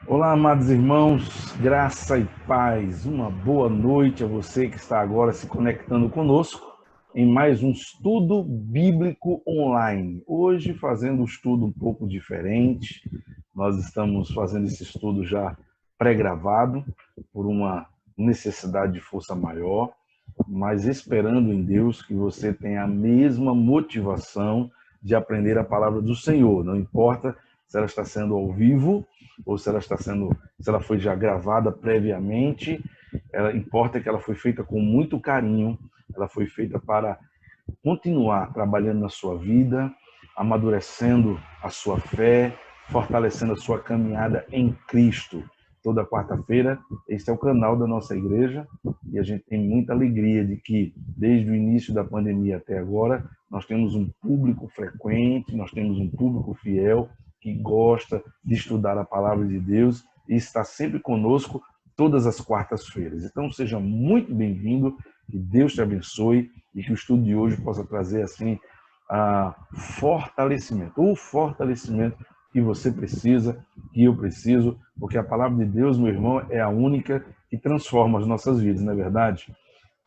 Olá, amados irmãos, graça e paz. Uma boa noite a você que está agora se conectando conosco em mais um estudo bíblico online. Hoje, fazendo um estudo um pouco diferente, nós estamos fazendo esse estudo já pré-gravado por uma necessidade de força maior, mas esperando em Deus que você tenha a mesma motivação de aprender a palavra do Senhor. Não importa se ela está sendo ao vivo ou se ela foi já gravada previamente, importa que ela foi feita com muito carinho, ela foi feita para continuar trabalhando na sua vida, amadurecendo a sua fé, fortalecendo a sua caminhada em Cristo. Toda quarta-feira, este é o canal da nossa igreja e a gente tem muita alegria de que, desde o início da pandemia até agora, nós temos um público frequente, nós temos um público fiel que gosta de estudar a palavra de Deus e está sempre conosco todas as quartas-feiras. Então, seja muito bem-vindo, que Deus te abençoe e que o estudo de hoje possa trazer, assim, o fortalecimento que você precisa, que eu preciso, porque a palavra de Deus, meu irmão, é a única que transforma as nossas vidas, não é verdade?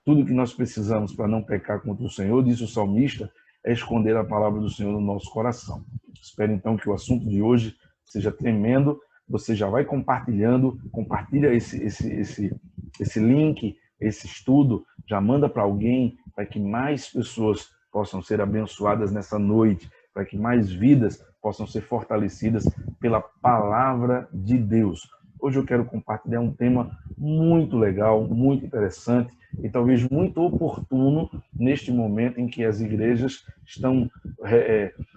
Tudo que nós precisamos para não pecar contra o Senhor, disse o salmista, é esconder a palavra do Senhor no nosso coração. Espero então que o assunto de hoje seja tremendo. Você já vai compartilhando, compartilha esse link, esse estudo, já manda para alguém, para que mais pessoas possam ser abençoadas nessa noite, para que mais vidas possam ser fortalecidas pela palavra de Deus. Hoje eu quero compartilhar um tema muito legal, muito interessante e talvez muito oportuno neste momento em que as igrejas estão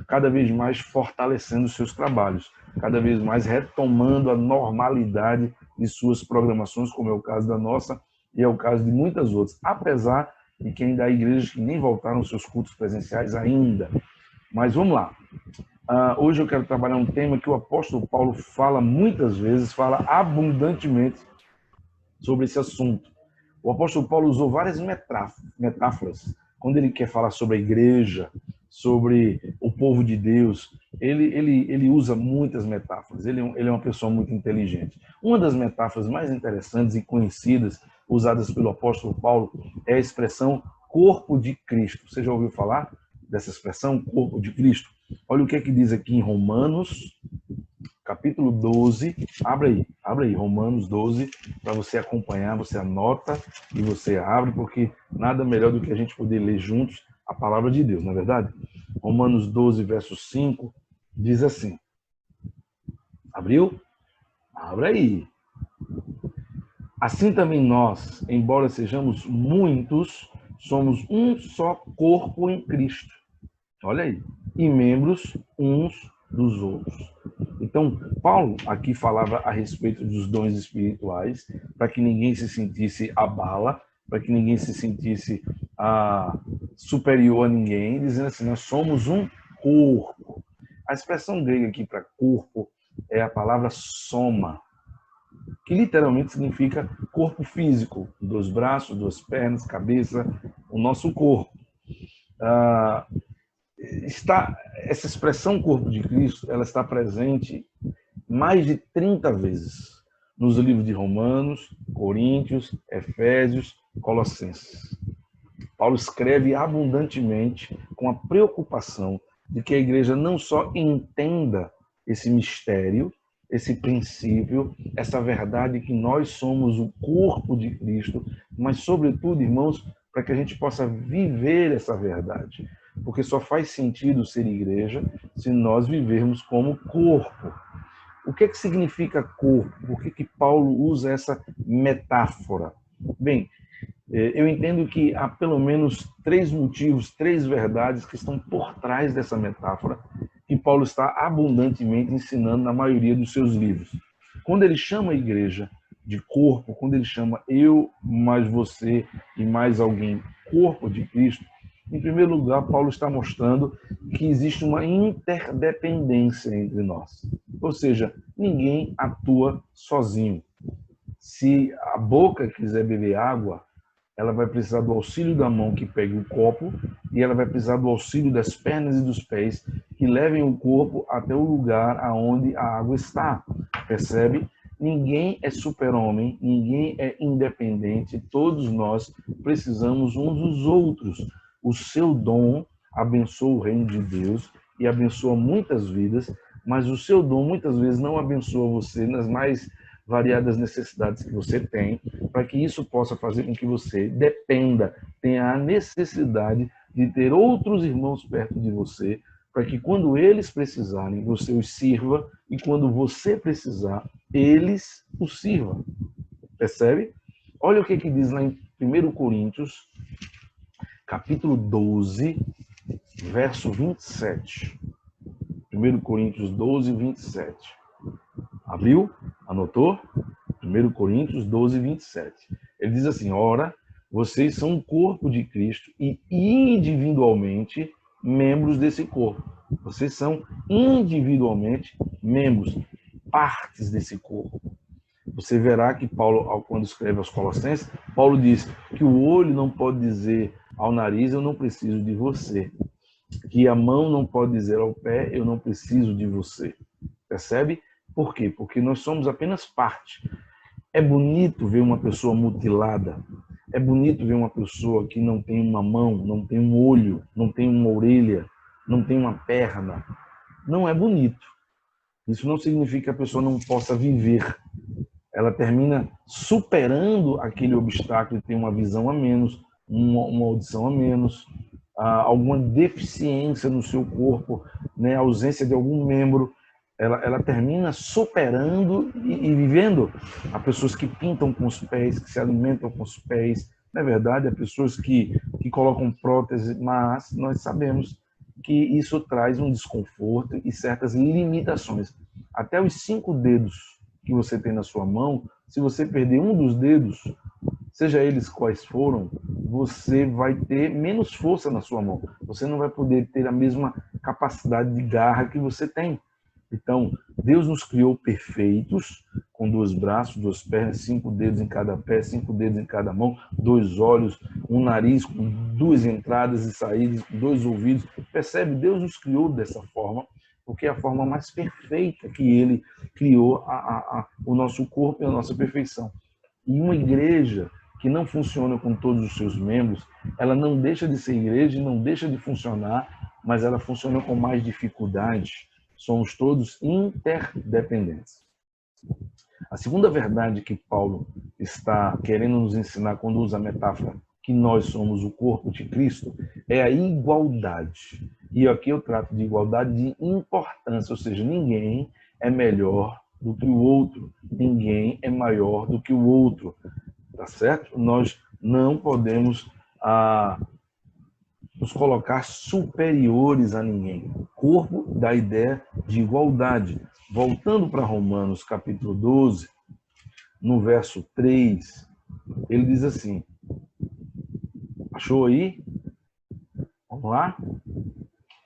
cada vez mais fortalecendo seus trabalhos, cada vez mais retomando a normalidade de suas programações, como é o caso da nossa e é o caso de muitas outras, apesar de que ainda há igrejas que nem voltaram aos seus cultos presenciais ainda. Mas vamos lá. Hoje eu quero trabalhar um tema que o apóstolo Paulo fala muitas vezes, fala abundantemente sobre esse assunto. O apóstolo Paulo usou várias metáforas quando ele quer falar sobre a igreja, sobre o povo de Deus. Ele usa muitas metáforas, ele é uma pessoa muito inteligente. Uma das metáforas mais interessantes e conhecidas, usadas pelo apóstolo Paulo, é a expressão corpo de Cristo. Você já ouviu falar dessa expressão, corpo de Cristo? Olha o que é que diz aqui em Romanos, capítulo 12, abre aí, Romanos 12, para você acompanhar, você anota e você abre, porque nada melhor do que a gente poder ler juntos a palavra de Deus, não é verdade? Romanos 12, verso 5, diz assim, abriu? Abre aí. Assim também nós, embora sejamos muitos, somos um só corpo em Cristo. Olha aí. E membros uns dos outros. Então, Paulo aqui falava a respeito dos dons espirituais, para que ninguém se sentisse abala, para que ninguém se sentisse superior a ninguém, dizendo assim, nós somos um corpo. A expressão grega aqui para corpo é a palavra soma, que literalmente significa corpo físico, 2 braços, 2 pernas, cabeça, o nosso corpo. Essa expressão corpo de Cristo, ela está presente mais de 30 vezes nos livros de Romanos, Coríntios, Efésios, Colossenses. Paulo escreve abundantemente com a preocupação de que a igreja não só entenda esse mistério, esse princípio, essa verdade que nós somos o corpo de Cristo, mas, sobretudo, irmãos, para que a gente possa viver essa verdade. Porque só faz sentido ser igreja se nós vivermos como corpo. O que significa corpo? Por que Paulo usa essa metáfora? Bem, eu entendo que há pelo menos 3 motivos, 3 verdades que estão por trás dessa metáfora que Paulo está abundantemente ensinando na maioria dos seus livros. Quando ele chama a igreja de corpo, quando ele chama eu, mais você e mais alguém, corpo de Cristo, em primeiro lugar, Paulo está mostrando que existe uma interdependência entre nós. Ou seja, ninguém atua sozinho. Se a boca quiser beber água, ela vai precisar do auxílio da mão que pegue o copo e ela vai precisar do auxílio das pernas e dos pés que levem o corpo até o lugar aonde a água está. Percebe? Ninguém é super-homem, ninguém é independente, todos nós precisamos uns dos outros. O seu dom abençoa o reino de Deus e abençoa muitas vidas, mas o seu dom muitas vezes não abençoa você nas mais variadas necessidades que você tem, para que isso possa fazer com que você dependa, tenha a necessidade de ter outros irmãos perto de você, para que quando eles precisarem, você os sirva, e quando você precisar, eles o sirvam. Percebe? Olha o que diz lá em 1 Coríntios, capítulo 12, verso 27. 1 Coríntios 12, 27. Abriu? Anotou? 1 Coríntios 12, 27. Ele diz assim: ora, vocês são o corpo de Cristo e individualmente membros desse corpo. Vocês são individualmente membros, partes desse corpo. Você verá que Paulo, quando escreve aos Colossenses, Paulo diz que o olho não pode dizer ao nariz, eu não preciso de você. Que a mão não pode dizer ao pé, eu não preciso de você. Percebe? Por quê? Porque nós somos apenas parte. É bonito ver uma pessoa mutilada. É bonito ver uma pessoa que não tem uma mão, não tem um olho, não tem uma orelha, não tem uma perna. Não é bonito. Isso não significa que a pessoa não possa viver. Ela termina superando aquele obstáculo e tem uma visão a menos, uma audição a menos, alguma deficiência no seu corpo, né, a ausência de algum membro. Ela termina superando e vivendo. Há pessoas que pintam com os pés, que se alimentam com os pés. Não é verdade? Há pessoas que colocam prótese, mas nós sabemos que isso traz um desconforto e certas limitações. Até os 5 dedos que você tem na sua mão, se você perder um dos dedos, seja eles quais foram, você vai ter menos força na sua mão. Você não vai poder ter a mesma capacidade de garra que você tem. Então, Deus nos criou perfeitos, com 2 braços, 2 pernas, 5 dedos em cada pé, 5 dedos em cada mão, 2 olhos, um nariz com 2 entradas e saídas, 2 ouvidos. Percebe? Deus nos criou dessa forma, porque é a forma mais perfeita que Ele criou o nosso corpo e a nossa perfeição. E uma igreja que não funciona com todos os seus membros, ela não deixa de ser igreja, não deixa de funcionar, mas ela funciona com mais dificuldade. Somos todos interdependentes. A segunda verdade que Paulo está querendo nos ensinar quando usa a metáfora que nós somos o corpo de Cristo é a igualdade. E aqui eu trato de igualdade de importância, ou seja, ninguém é melhor do que o outro, ninguém é maior do que o outro, tá certo? Nós não podemos nos colocar superiores a ninguém. O corpo dá a ideia de igualdade. Voltando para Romanos, capítulo 12, no verso 3, ele diz assim, achou aí? Vamos lá?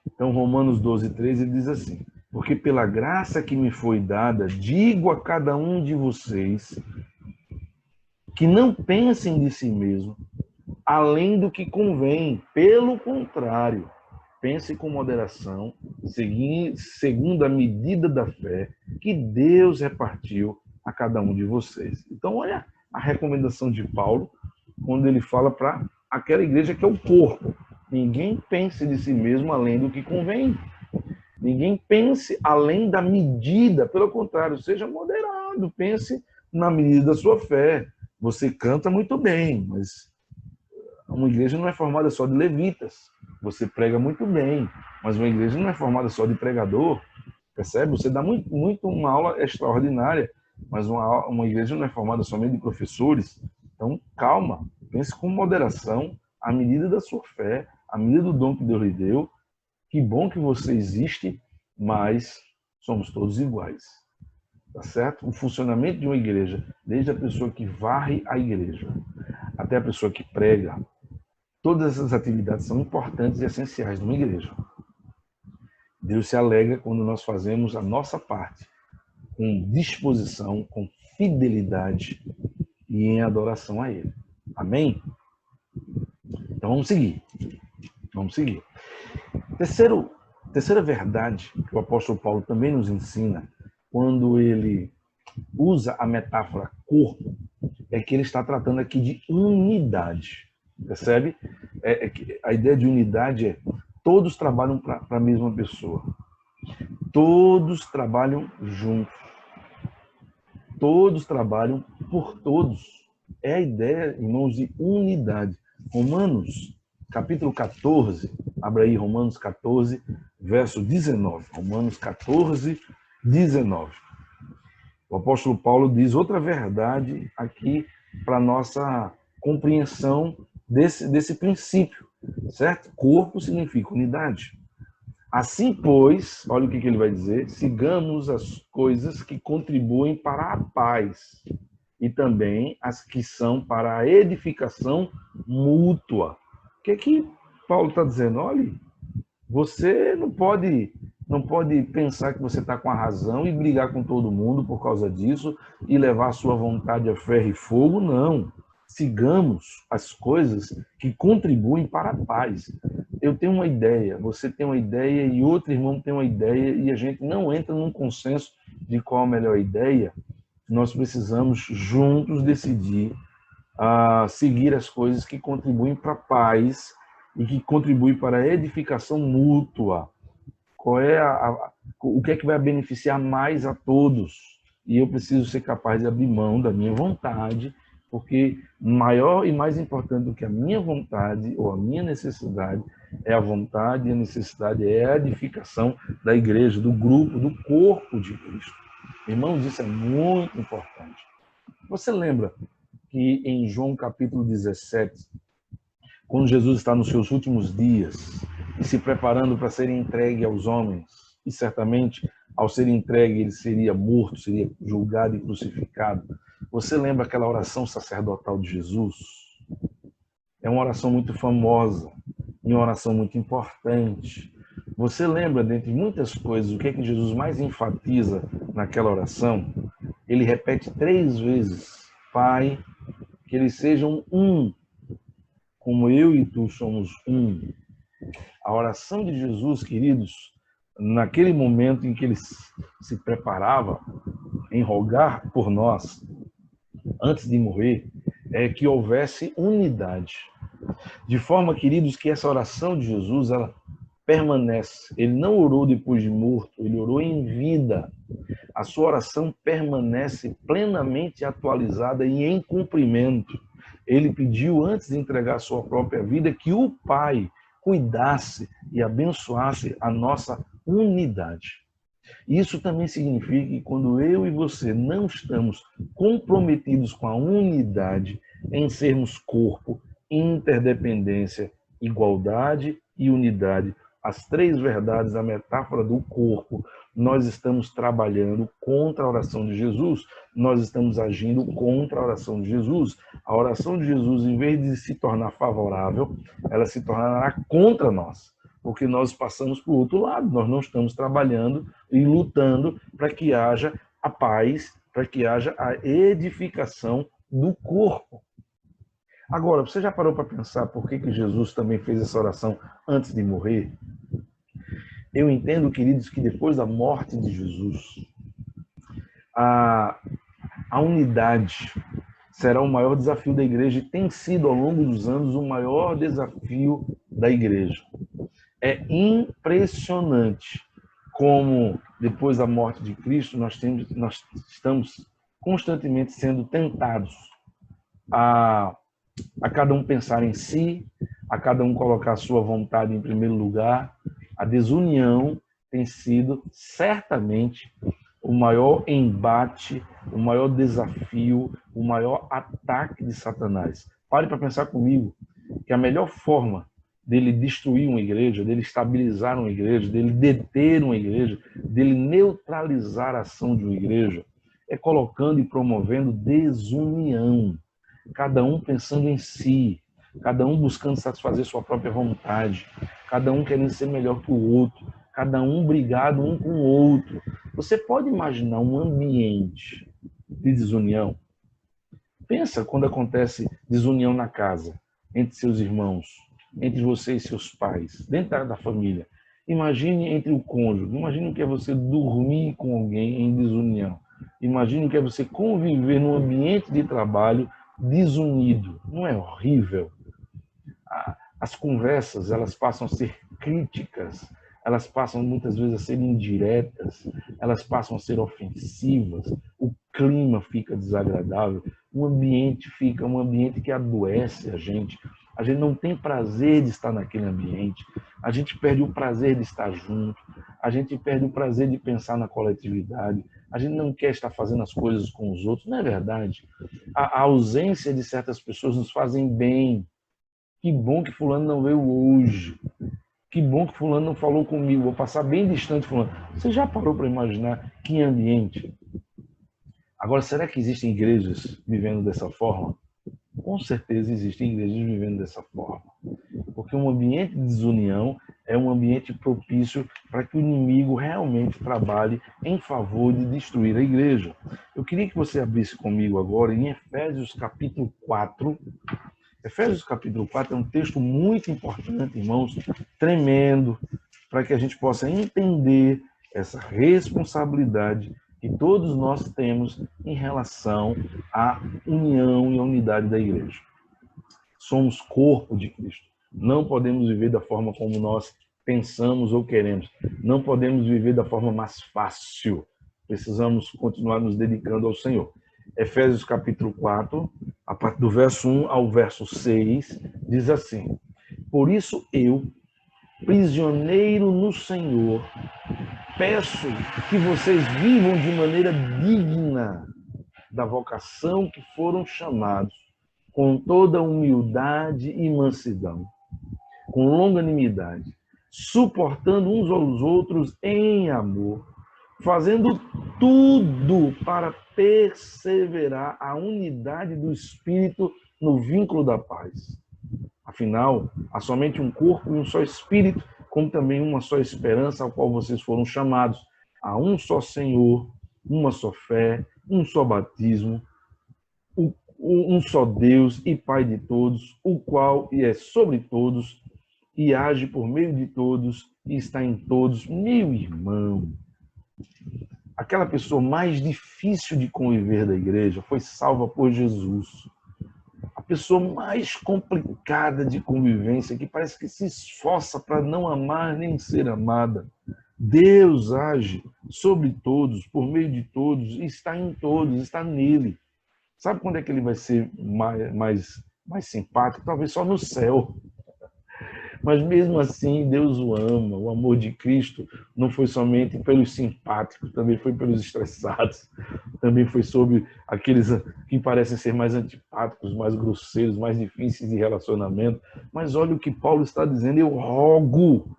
Então, Romanos 12, 3, ele diz assim, porque pela graça que me foi dada, digo a cada um de vocês que não pensem de si mesmo, além do que convém. Pelo contrário, pense com moderação, segundo a medida da fé que Deus repartiu a cada um de vocês. Então, olha a recomendação de Paulo, quando ele fala para aquela igreja que é o corpo. Ninguém pense de si mesmo além do que convém. Ninguém pense além da medida. Pelo contrário, seja moderado. Pense na medida da sua fé. Você canta muito bem, mas uma igreja não é formada só de levitas. Você prega muito bem, mas uma igreja não é formada só de pregador. Percebe? Você dá muito uma aula extraordinária, mas uma igreja não é formada somente de professores. Então, calma. Pense com moderação, à medida da sua fé, à medida do dom que Deus lhe deu. Que bom que você existe, mas somos todos iguais. Tá certo? O funcionamento de uma igreja, desde a pessoa que varre a igreja até a pessoa que prega, todas essas atividades são importantes e essenciais numa igreja. Deus se alegra quando nós fazemos a nossa parte com disposição, com fidelidade e em adoração a Ele. Amém? Então vamos seguir. Vamos seguir. Terceira verdade que o apóstolo Paulo também nos ensina, quando ele usa a metáfora corpo, é que ele está tratando aqui de unidade. Percebe? A ideia de unidade é todos trabalham para a mesma pessoa. Todos trabalham juntos. Todos trabalham por todos. É a ideia, irmãos, de unidade. Romanos, capítulo 14, abra aí Romanos 14, verso 19. Romanos 14, 19. O apóstolo Paulo diz outra verdade aqui para nossa compreensão desse princípio, certo? Corpo significa unidade. Assim, pois, olha o que ele vai dizer, sigamos as coisas que contribuem para a paz e também as que são para a edificação mútua. O que Paulo está dizendo? Olha, você não pode pensar que você está com a razão e brigar com todo mundo por causa disso e levar a sua vontade a ferro e fogo, não. Sigamos as coisas que contribuem para a paz. Eu tenho uma ideia, você tem uma ideia e outro irmão tem uma ideia e a gente não entra num consenso de qual a melhor ideia. Nós precisamos juntos decidir seguir as coisas que contribuem para a paz e que contribuem para a edificação mútua. Qual é o que é que vai beneficiar mais a todos? E eu preciso ser capaz de abrir mão da minha vontade, porque maior e mais importante do que a minha vontade ou a minha necessidade é a vontade e a necessidade é a edificação da igreja, do grupo, do corpo de Cristo. Irmãos, isso é muito importante. Você lembra que em João capítulo 17, quando Jesus está nos seus últimos dias e se preparando para ser entregue aos homens, e certamente ao ser entregue ele seria morto, seria julgado e crucificado. Você lembra aquela oração sacerdotal de Jesus? É uma oração muito famosa e uma oração muito importante. Você lembra, dentre muitas coisas, o que é que Jesus mais enfatiza naquela oração? Ele repete 3 vezes: Pai, que eles sejam um, como eu e tu somos um. A oração de Jesus, queridos, naquele momento em que ele se preparava em rogar por nós, antes de morrer, é que houvesse unidade. De forma, queridos, que essa oração de Jesus, ela permanece. Ele não orou depois de morto, ele orou em vida. A sua oração permanece plenamente atualizada e em cumprimento. Ele pediu, antes de entregar a sua própria vida, que o Pai cuidasse e abençoasse a nossa unidade. Isso também significa que quando eu e você não estamos comprometidos com a unidade, em sermos corpo, interdependência, igualdade e unidade, as 3 verdades, a metáfora do corpo, nós estamos trabalhando contra a oração de Jesus, nós estamos agindo contra a oração de Jesus. A oração de Jesus, em vez de se tornar favorável, ela se tornará contra nós, porque nós passamos para o outro lado, nós não estamos trabalhando e lutando para que haja a paz, para que haja a edificação do corpo. Agora, você já parou para pensar por que Jesus também fez essa oração antes de morrer? Eu entendo, queridos, que depois da morte de Jesus, a unidade será o maior desafio da igreja e tem sido, ao longo dos anos, o maior desafio da igreja. É impressionante como, depois da morte de Cristo, nós estamos constantemente sendo tentados a cada um pensar em si, a cada um colocar a sua vontade em primeiro lugar. A desunião tem sido, certamente, o maior embate, o maior desafio, o maior ataque de Satanás. Pare para pensar comigo que a melhor forma dele destruir uma igreja, dele estabilizar uma igreja, dele deter uma igreja, dele neutralizar a ação de uma igreja, é colocando e promovendo desunião. Cada um pensando em si, cada um buscando satisfazer sua própria vontade, cada um querendo ser melhor que o outro, cada um brigado um com o outro. Você pode imaginar um ambiente de desunião? Pensa quando acontece desunião na casa, entre seus irmãos, entre você e seus pais, dentro da família. Imagine entre o cônjuge, imagine o que é você dormir com alguém em desunião. Imagine o que é você conviver num ambiente de trabalho desunido. Não é horrível? As conversas, elas passam a ser críticas, elas passam muitas vezes a ser indiretas, elas passam a ser ofensivas, o clima fica desagradável, o ambiente fica um ambiente que adoece a gente não tem prazer de estar naquele ambiente, a gente perde o prazer de estar junto, a gente perde o prazer de pensar na coletividade, a gente não quer estar fazendo as coisas com os outros, não é verdade? A ausência de certas pessoas nos fazem bem. Que bom que fulano não veio hoje. Que bom que fulano não falou comigo. Vou passar bem distante de fulano. Você já parou para imaginar que ambiente? Agora, será que existem igrejas vivendo dessa forma? Com certeza existem igrejas vivendo dessa forma. Porque um ambiente de desunião é um ambiente propício para que o inimigo realmente trabalhe em favor de destruir a igreja. Eu queria que você abrisse comigo agora em Efésios capítulo 4. Efésios capítulo 4 é um texto muito importante, irmãos, tremendo, para que a gente possa entender essa responsabilidade que todos nós temos em relação à união e à unidade da igreja. Somos corpo de Cristo. Não podemos viver da forma como nós pensamos ou queremos. Não podemos viver da forma mais fácil. Precisamos continuar nos dedicando ao Senhor. Efésios capítulo 4, a partir do verso 1 ao verso 6, diz assim: Por isso eu, prisioneiro no Senhor, peço que vocês vivam de maneira digna da vocação que foram chamados, com toda humildade e mansidão, com longanimidade, suportando uns aos outros em amor, fazendo tudo para perseverar a unidade do Espírito no vínculo da paz. Afinal, há somente um corpo e um só Espírito, como também uma só esperança ao qual vocês foram chamados. Há um só Senhor, uma só fé, um só batismo, um só Deus e Pai de todos, o qual é sobre todos e age por meio de todos e está em todos. Meu irmão, aquela pessoa mais difícil de conviver da igreja foi salva por Jesus. A pessoa mais complicada de convivência, que parece que se esforça para não amar nem ser amada. Deus age sobre todos, por meio de todos, está em todos, está nele. Sabe quando é que ele vai ser mais simpático? Talvez só no céu. Mas mesmo assim, Deus o ama. O amor de Cristo não foi somente pelos simpáticos, também foi pelos estressados, também foi sobre aqueles que parecem ser mais antipáticos, mais grosseiros, mais difíceis de relacionamento. Mas olha o que Paulo está dizendo: eu rogo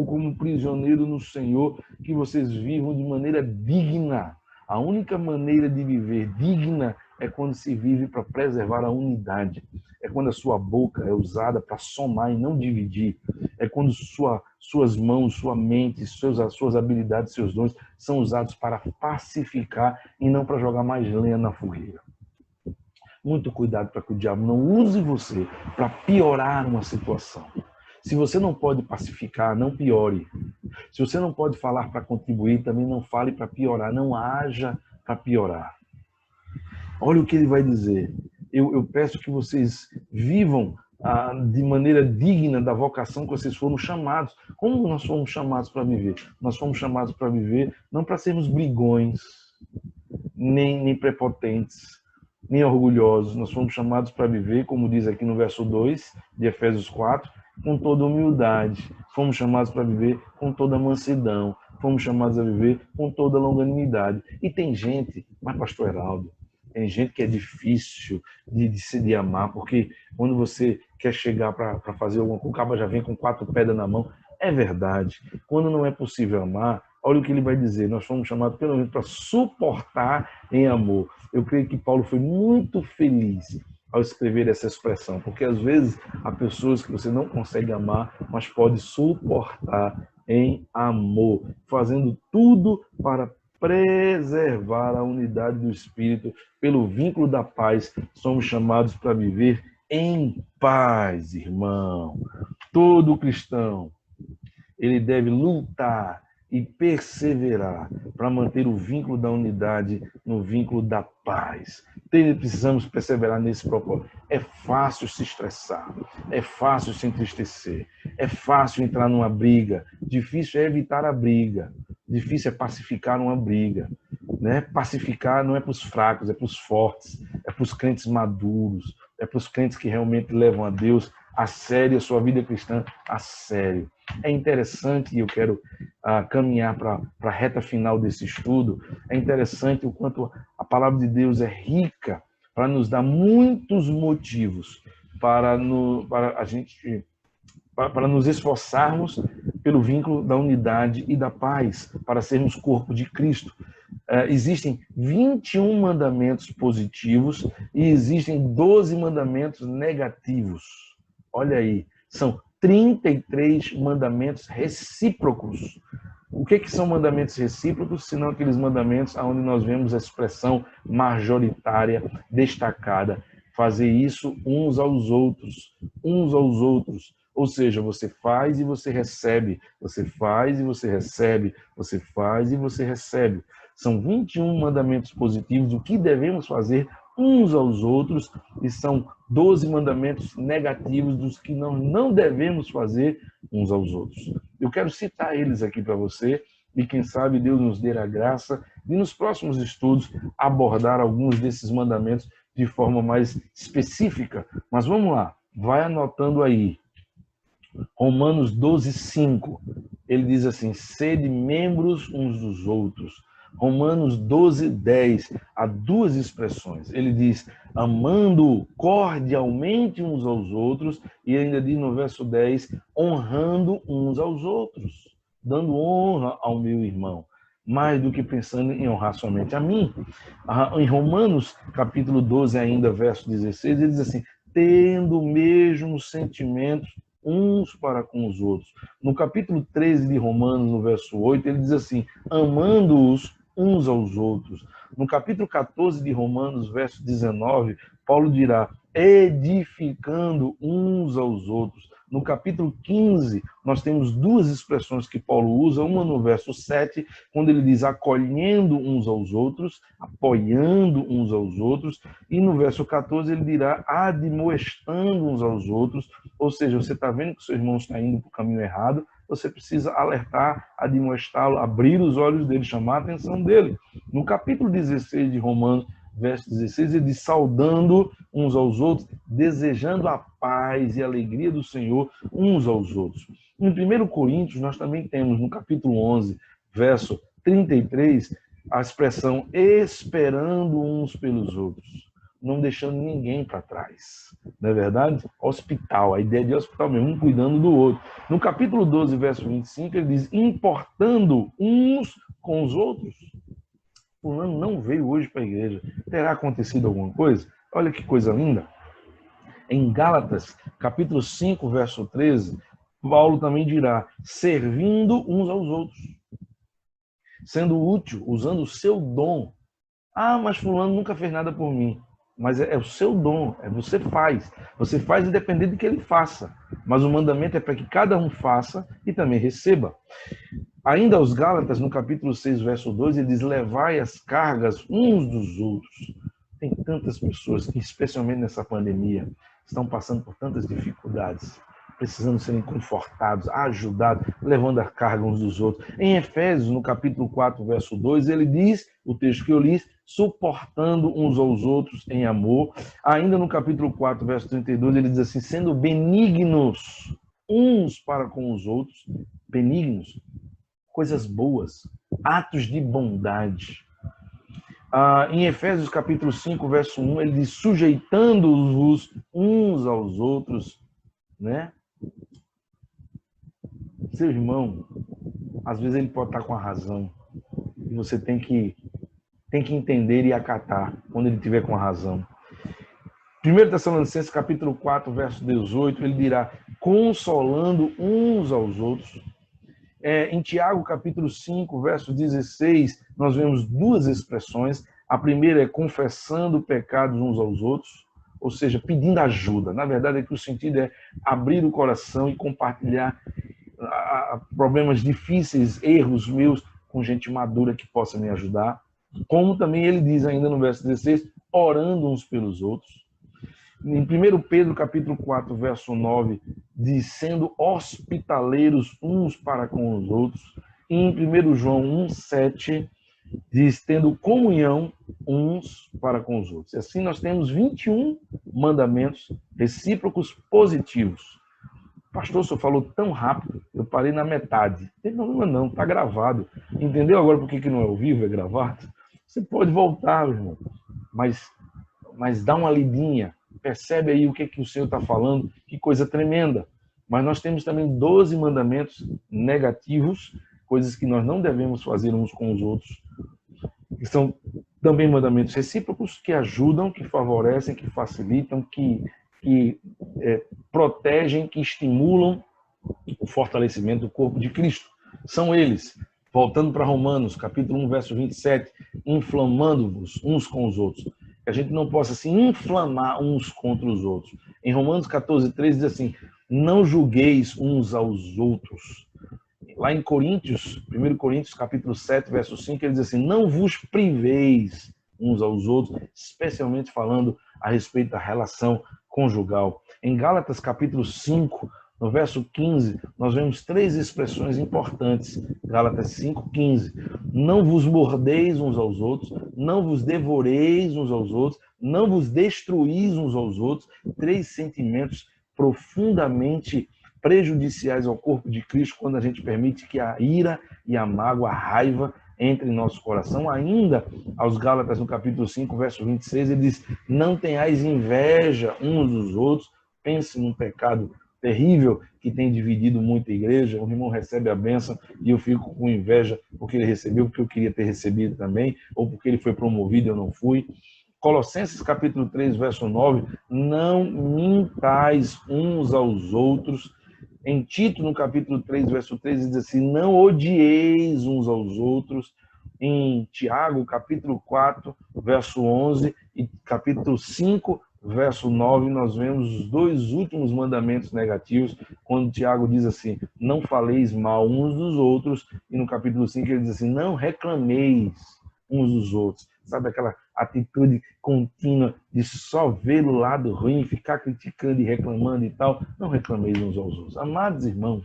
como prisioneiro no Senhor que vocês vivam de maneira digna. A única maneira de viver digna é quando se vive para preservar a unidade. É quando a sua boca é usada para somar e não dividir. É quando suas mãos, sua mente, suas habilidades, seus dons são usados para pacificar e não para jogar mais lenha na fogueira. Muito cuidado para que o diabo não use você para piorar uma situação. Se você não pode pacificar, não piore. Se você não pode falar para contribuir, também não fale para piorar. Não haja para piorar. Olha o que ele vai dizer. Eu peço que vocês vivam de maneira digna da vocação que vocês foram chamados. Como nós fomos chamados para viver? Nós fomos chamados para viver não para sermos brigões, nem prepotentes, nem orgulhosos. Nós fomos chamados para viver, como diz aqui no verso 2 de Efésios 4, com toda humildade. Fomos chamados para viver com toda mansidão. Fomos chamados a viver com toda longanimidade. E tem gente, mas pastor Heraldo, tem gente que é difícil de amar, porque quando você quer chegar para fazer alguma coisa, o cabo já vem com 4 pedras na mão. É verdade. Quando não é possível amar, olha o que ele vai dizer. Nós fomos chamados pelo menos para suportar em amor. Eu creio que Paulo foi muito feliz ao escrever essa expressão, porque às vezes há pessoas que você não consegue amar, mas pode suportar em amor, fazendo tudo para preservar a unidade do Espírito pelo vínculo da paz. Somos chamados para viver em paz, irmão. Todo cristão, ele deve lutar e perseverar para manter o vínculo da unidade no vínculo da paz. Precisamos perseverar nesse propósito. É fácil se estressar, é fácil se entristecer, é fácil entrar numa briga, difícil é evitar a briga, difícil é pacificar uma briga. Né? Pacificar não é para os fracos, é para os fortes, é para os crentes maduros, é para os crentes que realmente levam a Deus a sério, a sua vida cristã a sério. É interessante, e eu quero caminhar para a reta final desse estudo, é interessante o quanto a palavra de Deus é rica para nos dar muitos motivos para nos esforçarmos pelo vínculo da unidade e da paz, para sermos corpo de Cristo. Existem 21 mandamentos positivos e existem 12 mandamentos negativos. Olha aí, são 33 mandamentos recíprocos. O que são mandamentos recíprocos, senão aqueles mandamentos onde nós vemos a expressão majoritária, destacada, fazer isso uns aos outros, uns aos outros. Ou seja, você faz e você recebe, você faz e você recebe, você faz e você recebe. São 21 mandamentos positivos do que devemos fazer uns aos outros e são 12 mandamentos negativos dos que nós não devemos fazer uns aos outros. Eu quero citar eles aqui para você e quem sabe Deus nos dê a graça de nos próximos estudos abordar alguns desses mandamentos de forma mais específica. Mas vamos lá, vai anotando aí. Romanos 12:5, ele diz assim, sede membros uns dos outros. Romanos 12:10, há duas expressões. Ele diz, amando cordialmente uns aos outros, e ainda diz no verso 10, honrando uns aos outros, dando honra ao meu irmão, mais do que pensando em honrar somente a mim. Em Romanos, capítulo 12, ainda, verso 16, ele diz assim, tendo o mesmo sentimento uns para com os outros. No capítulo 13 de Romanos, no verso 8, ele diz assim, amando-os uns aos outros. No capítulo 14 de Romanos, verso 19, Paulo dirá, edificando uns aos outros. No capítulo 15, nós temos duas expressões que Paulo usa, uma no verso 7, quando ele diz acolhendo uns aos outros, apoiando uns aos outros, e no verso 14 ele dirá admoestando uns aos outros, ou seja, você está vendo que o seu irmão está indo para o caminho errado, você precisa alertar, admoestá-lo, abrir os olhos dele, chamar a atenção dele. No capítulo 16 de Romanos, verso 16, ele diz, saudando uns aos outros, desejando a paz e a alegria do Senhor uns aos outros. Em 1 Coríntios, nós também temos, no capítulo 11, verso 33, a expressão esperando uns pelos outros, não deixando ninguém para trás. Não é verdade? Hospital, a ideia de hospital mesmo, um cuidando do outro. No capítulo 12, verso 25, ele diz, importando uns com os outros. Fulano não veio hoje para a igreja. Terá acontecido alguma coisa? Olha que coisa linda. Em Gálatas, capítulo 5, verso 13, Paulo também dirá, servindo uns aos outros, sendo útil, usando o seu dom. Ah, mas fulano nunca fez nada por mim. Mas é o seu dom, você faz. Você faz independente de que ele faça. Mas o mandamento é para que cada um faça e também receba. Ainda aos Gálatas, no capítulo 6, verso 2, ele diz, levai as cargas uns dos outros. Tem tantas pessoas que, especialmente nessa pandemia, estão passando por tantas dificuldades, precisando serem confortados, ajudados, levando a carga uns dos outros. Em Efésios, no capítulo 4, verso 2, ele diz, o texto que eu li, suportando uns aos outros em amor. Ainda no capítulo 4, verso 32, ele diz assim, sendo benignos uns para com os outros, benignos, coisas boas, atos de bondade. Em Efésios capítulo 5, verso 1, ele diz, sujeitando-os uns aos outros, né? Seu irmão, às vezes ele pode estar com a razão, e você tem que entender e acatar quando ele estiver com a razão. 1 Tessalonicenses capítulo 4, verso 18, ele dirá, consolando uns aos outros. Em Tiago, capítulo 5, verso 16, nós vemos duas expressões. A primeira é confessando pecados uns aos outros, ou seja, pedindo ajuda. Na verdade, é que o sentido é abrir o coração e compartilhar problemas difíceis, erros meus, com gente madura que possa me ajudar. Como também ele diz ainda no verso 16, orando uns pelos outros. Em 1 Pedro, capítulo 4, verso 9, diz, sendo hospitaleiros uns para com os outros. E em 1 João 1, 7, diz, tendo comunhão uns para com os outros. E assim nós temos 21 mandamentos recíprocos positivos. Pastor, o senhor falou tão rápido, eu parei na metade. Não tem problema não, está gravado. Entendeu agora por que não é ao vivo, é gravado? Você pode voltar, meu irmão, mas dá uma lidinha, percebe aí o que o Senhor está falando, que coisa tremenda. Mas nós temos também 12 mandamentos negativos, coisas que nós não devemos fazer uns com os outros, que são também mandamentos recíprocos, que ajudam, que favorecem, que facilitam, que protegem, que estimulam o fortalecimento do corpo de Cristo. São eles, voltando para Romanos, capítulo 1, verso 27, inflamando-vos uns com os outros. Que a gente não possa se inflamar uns contra os outros. Em Romanos 14, 3 diz assim, não julgueis uns aos outros. Lá em Coríntios, 1 Coríntios, capítulo 7, verso 5, ele diz assim, não vos priveis uns aos outros, especialmente falando a respeito da relação conjugal. Em Gálatas, capítulo 5, no verso 15, nós vemos 3 expressões importantes. Gálatas 5, 15. Não vos mordeis uns aos outros, não vos devoreis uns aos outros, não vos destruís uns aos outros. 3 sentimentos profundamente prejudiciais ao corpo de Cristo quando a gente permite que a ira e a mágoa, a raiva entre em nosso coração. Ainda aos Gálatas, no capítulo 5, verso 26, ele diz, não tenhais inveja uns dos outros. Pense num pecado terrível que tem dividido muita igreja. O irmão recebe a bênção e eu fico com inveja porque ele recebeu, porque eu queria ter recebido também, ou porque ele foi promovido e eu não fui. Colossenses capítulo 3, verso 9, não mintais uns aos outros. Em Tito, no capítulo 3, verso 3, diz assim, não odieis uns aos outros. Em Tiago, capítulo 4, verso 11, e capítulo 5, verso 9, nós vemos os 2 últimos mandamentos negativos, quando Tiago diz assim, não faleis mal uns dos outros, e no capítulo 5 ele diz assim, não reclameis uns dos outros. Sabe aquela atitude contínua de só ver o lado ruim, ficar criticando e reclamando e tal? Não reclameis uns aos outros. Amados irmãos,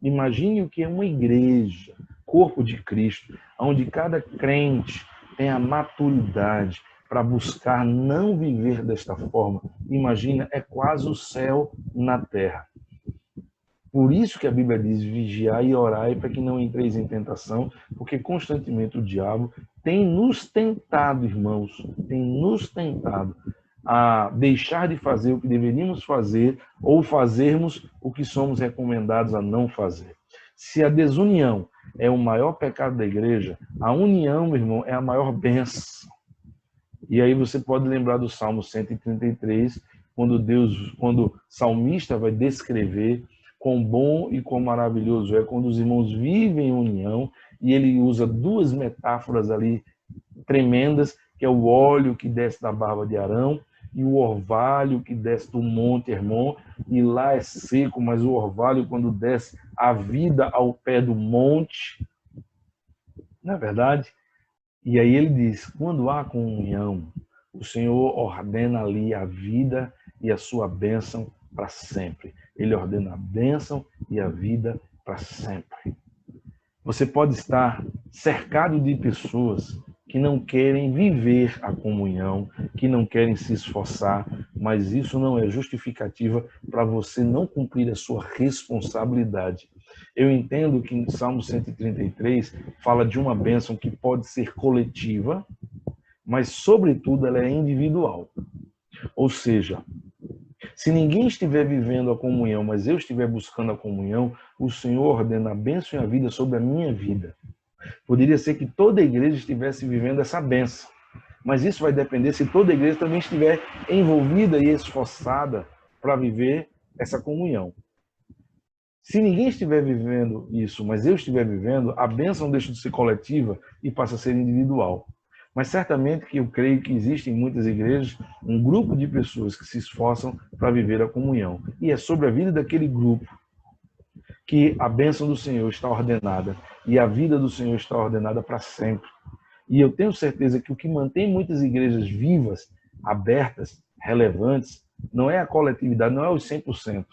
imagine o que é uma igreja, corpo de Cristo, onde cada crente tem a maturidade para buscar não viver desta forma. Imagina, é quase o céu na terra. Por isso que a Bíblia diz, vigiai e orai para que não entreis em tentação, porque constantemente o diabo tem nos tentado, irmãos, tem nos tentado a deixar de fazer o que deveríamos fazer ou fazermos o que somos recomendados a não fazer. Se a desunião é o maior pecado da igreja, a união, meu irmão, é a maior bênção. E aí você pode lembrar do Salmo 133, quando o salmista vai descrever quão bom e quão maravilhoso é quando os irmãos vivem em união, e ele usa 2 metáforas ali tremendas, que é o óleo que desce da barba de Arão e o orvalho que desce do Monte Hermon, e lá é seco, mas o orvalho, quando desce, a vida ao pé do monte, não é verdade? E aí ele diz, quando há comunhão, o Senhor ordena ali a vida e a sua bênção para sempre. Ele ordena a bênção e a vida para sempre. Você pode estar cercado de pessoas que não querem viver a comunhão, que não querem se esforçar, mas isso não é justificativa para você não cumprir a sua responsabilidade. Eu entendo que em Salmo 133 fala de uma bênção que pode ser coletiva, mas, sobretudo, ela é individual. Ou seja, se ninguém estiver vivendo a comunhão, mas eu estiver buscando a comunhão, o Senhor ordena a bênção e a vida sobre a minha vida. Poderia ser que toda a igreja estivesse vivendo essa bênção, mas isso vai depender se toda a igreja também estiver envolvida e esforçada para viver essa comunhão. Se ninguém estiver vivendo isso, mas eu estiver vivendo, a bênção deixa de ser coletiva e passa a ser individual. Mas certamente que eu creio que existe em muitas igrejas um grupo de pessoas que se esforçam para viver a comunhão. E é sobre a vida daquele grupo que a bênção do Senhor está ordenada e a vida do Senhor está ordenada para sempre. E eu tenho certeza que o que mantém muitas igrejas vivas, abertas, relevantes, não é a coletividade, não é os 100%,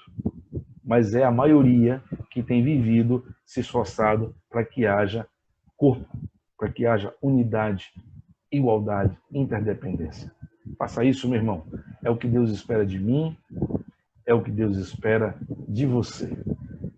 mas é a maioria que tem vivido, se esforçado para que haja corpo, para que haja unidade, igualdade, interdependência. Faça isso, meu irmão. É o que Deus espera de mim, é o que Deus espera de você.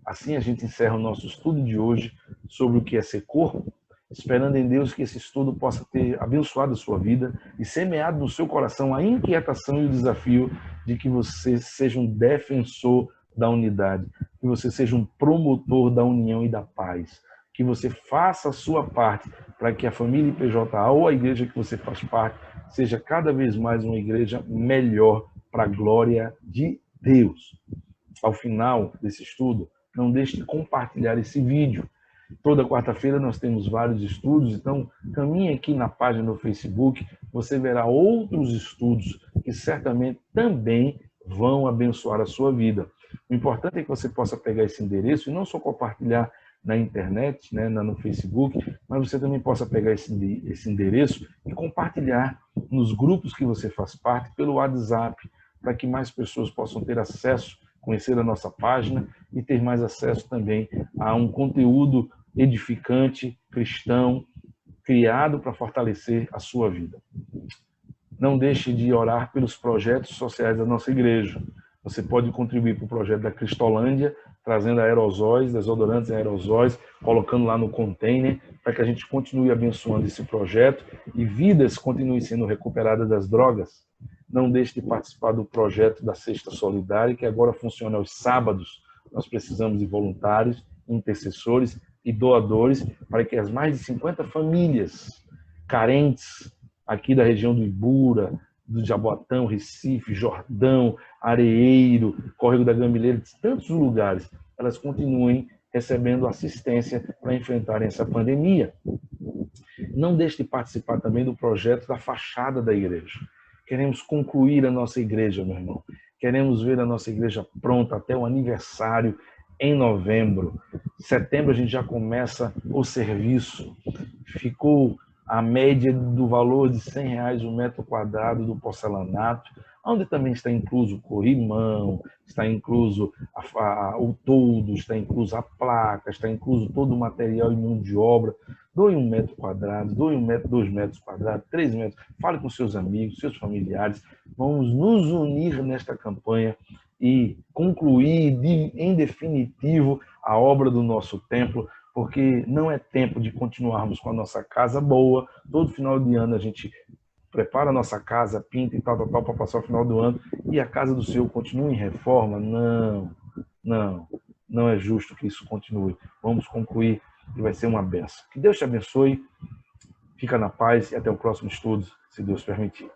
Assim a gente encerra o nosso estudo de hoje sobre o que é ser corpo, esperando em Deus que esse estudo possa ter abençoado a sua vida e semeado no seu coração a inquietação e o desafio de que você seja um defensor da unidade, que você seja um promotor da união e da paz, que você faça a sua parte para que a família IPJA ou a igreja que você faz parte seja cada vez mais uma igreja melhor para a glória de Deus. Ao final desse estudo, não deixe de compartilhar esse vídeo. Toda quarta-feira nós temos vários estudos, então caminhe aqui na página do Facebook, você verá outros estudos que certamente também vão abençoar a sua vida. O importante é que você possa pegar esse endereço e não só compartilhar na internet, né, no Facebook, mas você também possa pegar esse endereço e compartilhar nos grupos que você faz parte pelo WhatsApp, para que mais pessoas possam ter acesso, conhecer a nossa página e ter mais acesso também a um conteúdo edificante, cristão, criado para fortalecer a sua vida. Não deixe de orar pelos projetos sociais da nossa igreja. Você pode contribuir para o projeto da Cristolândia, trazendo aerosóis, desodorantes em aerosóis, colocando lá no container, para que a gente continue abençoando esse projeto e vidas continuem sendo recuperadas das drogas. Não deixe de participar do projeto da Cesta Solidária, que agora funciona aos sábados. Nós precisamos de voluntários, intercessores e doadores para que as mais de 50 famílias carentes aqui da região do Ibura, do Jaboatão, Recife, Jordão, Areeiro, Córrego da Gameleira, de tantos lugares, elas continuem recebendo assistência para enfrentarem essa pandemia. Não deixe de participar também do projeto da fachada da igreja. Queremos concluir a nossa igreja, meu irmão. Queremos ver a nossa igreja pronta até o aniversário em novembro. Em setembro a gente já começa o serviço. Ficou a média do valor de R$100 o metro quadrado do porcelanato, onde também está incluso o corrimão, está incluso o toldo, está incluso a placa, está incluso todo o material e mão de obra. Doe 1 metro quadrado, doe 1 metro, 2 metros quadrados, 3 metros. Fale com seus amigos, seus familiares. Vamos nos unir nesta campanha e concluir, em definitivo, a obra do nosso templo, porque não é tempo de continuarmos com a nossa casa boa. Todo final de ano a gente prepara a nossa casa, pinta e tal, para passar o final do ano, e a casa do Senhor continua em reforma. Não é justo que isso continue. Vamos concluir e vai ser uma benção. Que Deus te abençoe, fica na paz e até o próximo estudo, se Deus permitir.